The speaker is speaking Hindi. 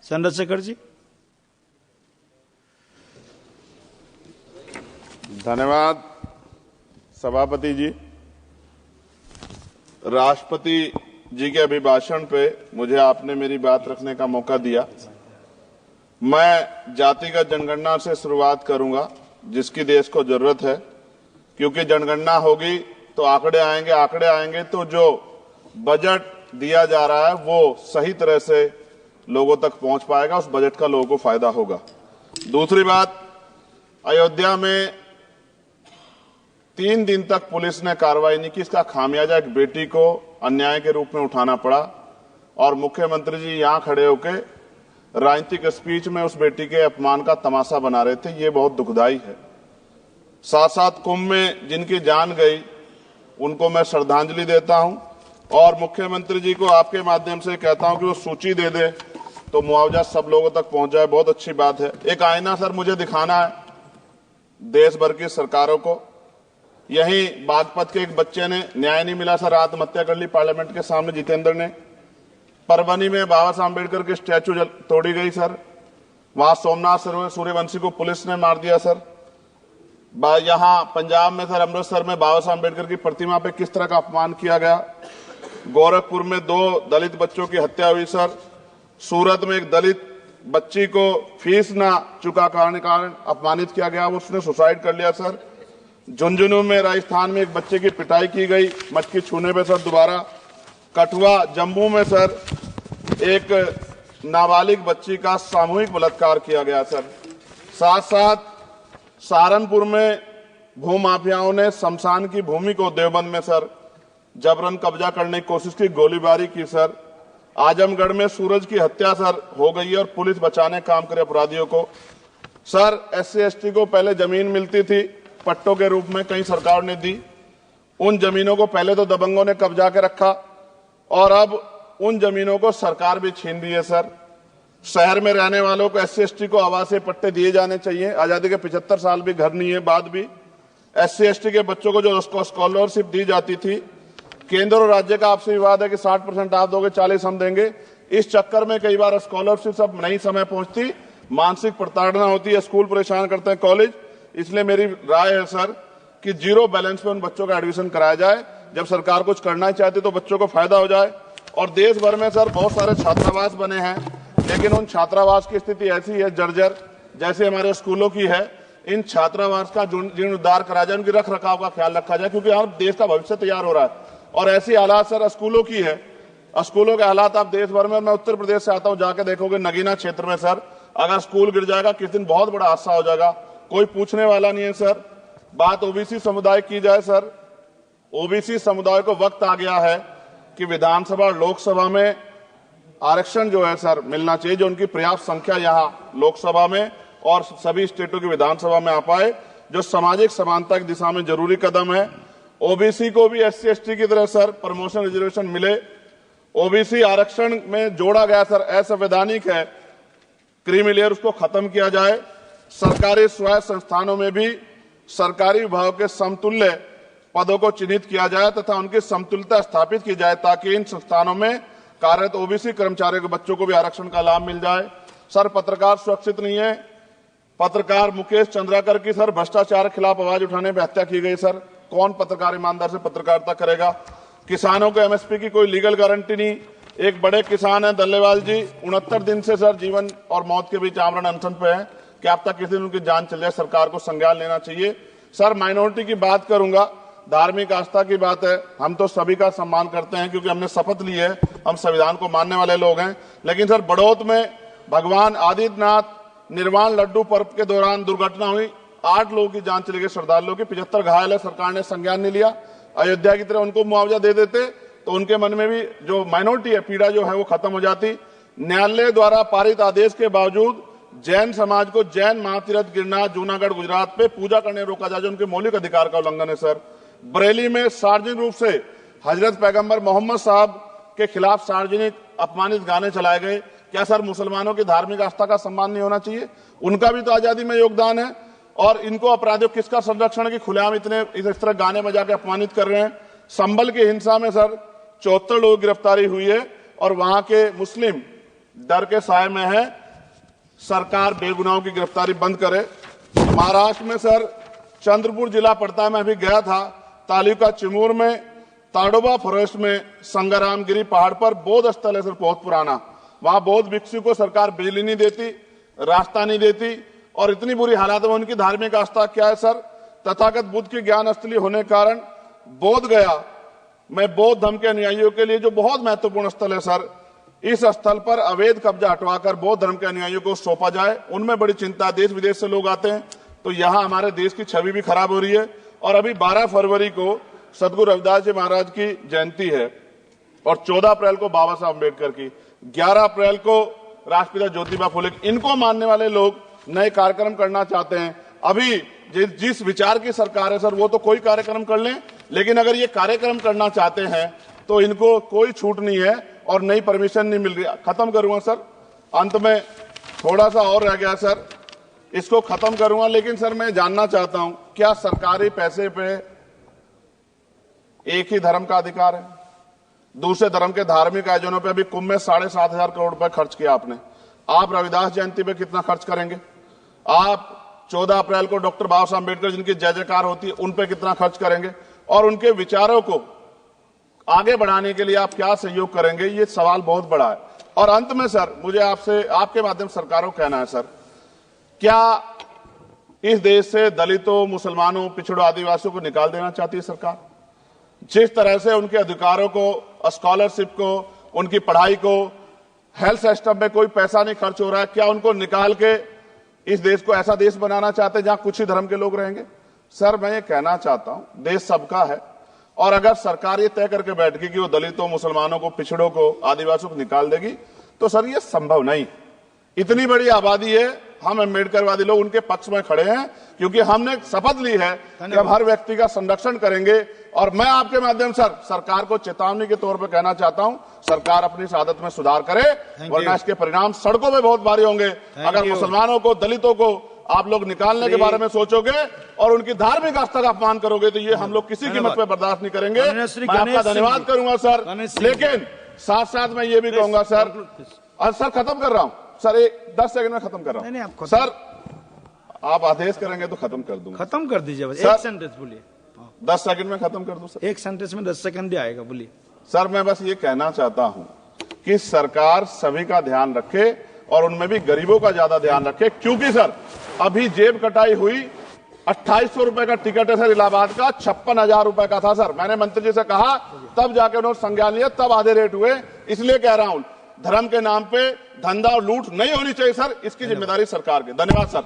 चंद्रशेखर जी। धन्यवाद सभापति जी। राष्ट्रपति जी के अभिभाषण पे मुझे आपने मेरी बात रखने का मौका दिया। मैं जातिगत जनगणना से शुरुआत करूंगा, जिसकी देश को जरूरत है, क्योंकि जनगणना होगी तो आंकड़े आएंगे तो जो बजट दिया जा रहा है वो सही तरह से लोगों तक पहुंच पाएगा, उस बजट का लोगों को फायदा होगा। दूसरी बात, अयोध्या में 3 दिन तक पुलिस ने कार्रवाई नहीं की। इसका खामियाजा एक बेटी को अन्याय के रूप में उठाना पड़ा और मुख्यमंत्री जी यहां खड़े होकर राजनीतिक स्पीच में उस बेटी के अपमान का तमाशा बना रहे थे। ये बहुत दुखदाई है। साथ साथ कुंभ में जिनकी जान गई उनको मैं श्रद्धांजलि देता हूं और मुख्यमंत्री जी को आपके माध्यम से कहता हूं कि वो सूची दे दे तो मुआवजा सब लोगों तक पहुंच जाए। बहुत अच्छी बात है। एक आईना सर मुझे दिखाना है देश भर की सरकारों को। यही बागपत के एक बच्चे ने न्याय नहीं मिला सर, आत्महत्या कर ली पार्लियामेंट के सामने, जितेंद्र ने। परभनी में बाबा साहब अम्बेडकर की स्टैचू तोड़ी गई सर, वहां सोमनाथ सूर्यवंशी को पुलिस ने मार दिया सर। यहां पंजाब में सर, अमृतसर में बाबा साहब अम्बेडकर की प्रतिमा पे किस तरह का अपमान किया गया। गोरखपुर में 2 दलित बच्चों की हत्या हुई सर। सूरत में एक दलित बच्ची को फीस ना चुका कारण अपमानित किया गया, उसने सुसाइड कर लिया सर। झुंझुनू में राजस्थान में एक बच्चे की पिटाई की गई मटकी छूने पे सर दोबारा। कठुआ जम्मू में सर एक नाबालिग बच्ची का सामूहिक बलात्कार किया गया सर। साथ साथ सहारनपुर में भूमाफियाओं ने शमशान की भूमि को देवबंद में सर जबरन कब्जा करने की कोशिश की, गोलीबारी की सर। आजमगढ़ में सूरज की हत्या सर हो गई है और पुलिस बचाने काम करे अपराधियों को। सर SC/ST को पहले जमीन मिलती थी पट्टों के रूप में, कई सरकार ने दी। उन जमीनों को पहले तो दबंगों ने कब्जा के रखा और अब उन जमीनों को सरकार भी छीन रही है सर। शहर में रहने वालों को SC/ST को आवासीय पट्टे दिए जाने चाहिए। आजादी के 75 साल भी घर नहीं है, बाद भी SC/ST के बच्चों को जो स्कॉलरशिप दी जाती थी, केंद्र और राज्य का आपसे विवाद है कि 60% आप दोगे, 40 हम देंगे। इस चक्कर में कई बार स्कॉलरशिप सब नहीं समय पहुंचती, मानसिक प्रताड़ना होती है, स्कूल परेशान करते हैं, कॉलेज। इसलिए मेरी राय है सर कि 0 बैलेंस पे उन बच्चों का एडमिशन कराया जाए। जब सरकार कुछ करना ही चाहती तो बच्चों को फायदा हो जाए। और देश भर में सर बहुत सारे छात्रावास बने हैं, लेकिन उन छात्रावास की स्थिति ऐसी है जर्जर, जैसे हमारे स्कूलों की है। इन छात्रावास का जीर्णोद्धार करा जाए, उनकी रख रखाव का ख्याल रखा जाए, क्योंकि यहाँ देश का भविष्य तैयार हो रहा है। और ऐसी हालात सर स्कूलों की है, स्कूलों के हालात आप देश भर में, मैं उत्तर प्रदेश से आता हूँ, जाके देखोगे नगीना क्षेत्र में सर अगर स्कूल गिर जाएगा किस दिन बहुत बड़ा हादसा हो जाएगा, कोई पूछने वाला नहीं है सर। बात OBC समुदाय की जाए सर, OBC समुदाय को वक्त आ गया है कि विधानसभा और लोकसभा में आरक्षण जो है सर मिलना चाहिए, जो उनकी पर्याप्त संख्या यहाँ लोकसभा में और सभी स्टेटों की विधानसभा में आ पाए, जो सामाजिक समानता की दिशा में जरूरी कदम है। OBC को भी SC/ST की तरह सर प्रमोशन रिजर्वेशन मिले। OBC आरक्षण में जोड़ा गया सर असंवैधानिक है, क्रीमी लेयर उसको खत्म किया जाए। सरकारी स्वायत्त संस्थानों में भी सरकारी विभागों के समतुल्य पदों को चिन्हित किया जाए तथा उनकी समतुल्यता स्थापित की जाए, ताकि इन संस्थानों में कार्यरत OBC कर्मचारियों के बच्चों को भी आरक्षण का लाभ मिल जाए। सर पत्रकार सुरक्षित नहीं है। पत्रकार मुकेश चंद्राकर की सर भ्रष्टाचार के खिलाफ आवाज उठाने पर हत्या की गई सर। कौन पत्रकार ईमानदार से पत्रकारिता करेगा। किसानों को MSP की कोई लीगल गारंटी नहीं। एक बड़े किसान है दल्लेवाल जी, 69 दिन से सर जीवन और मौत के बीच आमरण अनशन पे है। क्या अब तक किसी दिन उनकी जान चल जाए, सरकार को संज्ञान लेना चाहिए। सर माइनॉरिटी की बात करूंगा, धार्मिक आस्था की बात है, हम तो सभी का सम्मान करते हैं क्योंकि हमने शपथ ली है, हम संविधान को मानने वाले लोग हैं। लेकिन सर बड़ौत में भगवान आदित्यनाथ निर्वाण लड्डू पर्व के दौरान दुर्घटना हुई, 8 लोगों की जान चली गई, श्रद्धालुओं की 75 घायल है, सरकार ने संज्ञान नहीं लिया। अयोध्या की तरह उनको मुआवजा दे देते तो उनके मन में भी जो माइनॉरिटी है पीड़ा जो है वो खत्म हो जाती। न्यायालय द्वारा पारित आदेश के बावजूद जैन समाज को जैन महातीर्थ गिरनार जूनागढ़ गुजरात पे पूजा करने रोका जाए, जो उनके मौलिक अधिकार का उल्लंघन है सर। बरेली में सार्वजनिक रूप से हजरत पैगंबर मोहम्मद साहब के खिलाफ सार्वजनिक अपमानित गाने चलाए गए। क्या सर मुसलमानों की धार्मिक आस्था का सम्मान नहीं होना चाहिए? उनका भी तो आजादी में योगदान है। और इनको अपराधियों किसका संरक्षण की खुलेआम इतने इस तरह गाने बजा के अपमानित कर रहे हैं। संभल की हिंसा में सर 74 लोग गिरफ्तारी हुई है और वहां के मुस्लिम डर के साए में है। सरकार बेगुनाहों की गिरफ्तारी बंद करे। महाराष्ट्र में सर चंद्रपुर जिला पड़ता है, मैं अभी गया था, तालुका चिमूर में ताडोबा फॉरेस्ट में संग्रामगिरी पहाड़ पर बौद्ध स्थल है सर, बहुत पुराना। वहां बौद्ध भिक्षु को सरकार बिजली नहीं देती, रास्ता नहीं देती और इतनी बुरी हालात में उनकी धार्मिक आस्था क्या है सर, तथागत बुद्ध की ज्ञान स्थली होने के कारण बोध गया में बौद्ध धर्म के अनुयायियों के लिए जो बहुत महत्वपूर्ण स्थल है सर, इस स्थल पर अवैध कब्जा हटवाकर बौद्ध धर्म के अनुयायियों को सौंपा जाए। उनमें बड़ी चिंता, देश विदेश से लोग आते हैं, तो यहाँ हमारे देश की छवि भी खराब हो रही है। और अभी 12 फरवरी को सदगुरु रविदास जी महाराज की जयंती है और 14 अप्रैल को बाबा साहब अम्बेडकर की, 11 अप्रैल को राष्ट्रपिता ज्योतिबा फुले की। इनको मानने वाले लोग नए कार्यक्रम करना चाहते हैं। अभी जिस विचार की सरकार है सर, वो तो कोई कार्यक्रम कर लें, लेकिन अगर ये कार्यक्रम करना चाहते हैं तो इनको कोई छूट नहीं है और नई परमिशन नहीं मिल रही। खत्म करूंगा सर, अंत में थोड़ा सा और रह गया सर, इसको खत्म करूंगा। लेकिन सर मैं जानना चाहता हूं, क्या सरकारी पैसे पे एक ही धर्म का अधिकार है? दूसरे धर्म के धार्मिक आयोजनों पे अभी कुंभ में 7,500 करोड़ रुपए खर्च किया आपने। आप रविदास जयंती पे कितना खर्च करेंगे? आप 14 अप्रैल को डॉक्टर बाबा साहब अम्बेडकर जिनकी जय जयकार होती है उन पे कितना खर्च करेंगे? और उनके विचारों को आगे बढ़ाने के लिए आप क्या सहयोग करेंगे? ये सवाल बहुत बड़ा है। और अंत में सर मुझे आपसे, आपके माध्यम से सरकारों को कहना है सर, क्या इस देश से दलितों, मुसलमानों, पिछड़ों, आदिवासियों को निकाल देना चाहती है सरकार? जिस तरह से उनके अधिकारों को, स्कॉलरशिप को, उनकी पढ़ाई को, हेल्थ सिस्टम में कोई पैसा नहीं खर्च हो रहा है, क्या उनको निकाल के इस देश को ऐसा देश बनाना चाहते हैं जहां कुछ ही धर्म के लोग रहेंगे? सर मैं ये कहना चाहता हूं, देश सबका है और अगर सरकार ये तय करके बैठेगी कि वो दलितों, मुसलमानों को, पिछड़ों को, आदिवासियों को निकाल देगी, तो सर ये संभव नहीं। इतनी बड़ी आबादी है, हम अम्बेडकरवादी लोग उनके पक्ष में खड़े हैं क्योंकि हमने शपथ ली है कि हम हर व्यक्ति का संरक्षण करेंगे। और मैं आपके माध्यम से सरकार को चेतावनी के तौर पर कहना चाहता हूं, सरकार अपनी इस आदत में सुधार करे, वरना इसके परिणाम सड़कों में बहुत भारी होंगे। अगर मुसलमानों को, दलितों को आप लोग निकालने के बारे में सोचोगे और उनकी धार्मिक आस्था का अपमान करोगे तो ये हम लोग किसी कीमत पे बर्दाश्त नहीं करेंगे। मैं आपका धन्यवाद करूंगा सर, लेकिन साथ साथ मैं ये भी कहूंगा सर, और सर खत्म कर रहा हूं सर, 10 सेकंड में खत्म कर रहा हूं सर, आप आदेश करेंगे तो खत्म कर दूंगा। खत्म कर दीजिए, एक सेंटेंस बोलिए। 10 सेकंड में खत्म कर दूं सर, एक सेंटेंस में 10 सेकंड ही आएगा, बोलिए सर। मैं बस ये कहना चाहता हूं कि सरकार सभी का ध्यान रखे और उनमें भी गरीबों का ज्यादा ध्यान रखे, क्योंकि सर अभी जेब कटाई हुई 2800 रुपए का टिकट है सर, इलाहाबाद का 56,000 रुपए का था सर। मैंने मंत्री जी से कहा, तब जाके उन्होंने संज्ञान लिया, तब आधे रेट हुए। इसलिए कह रहा हूं, धर्म के नाम पे धंधा और लूट नहीं होनी चाहिए सर, इसकी जिम्मेदारी सरकार की। धन्यवाद सर।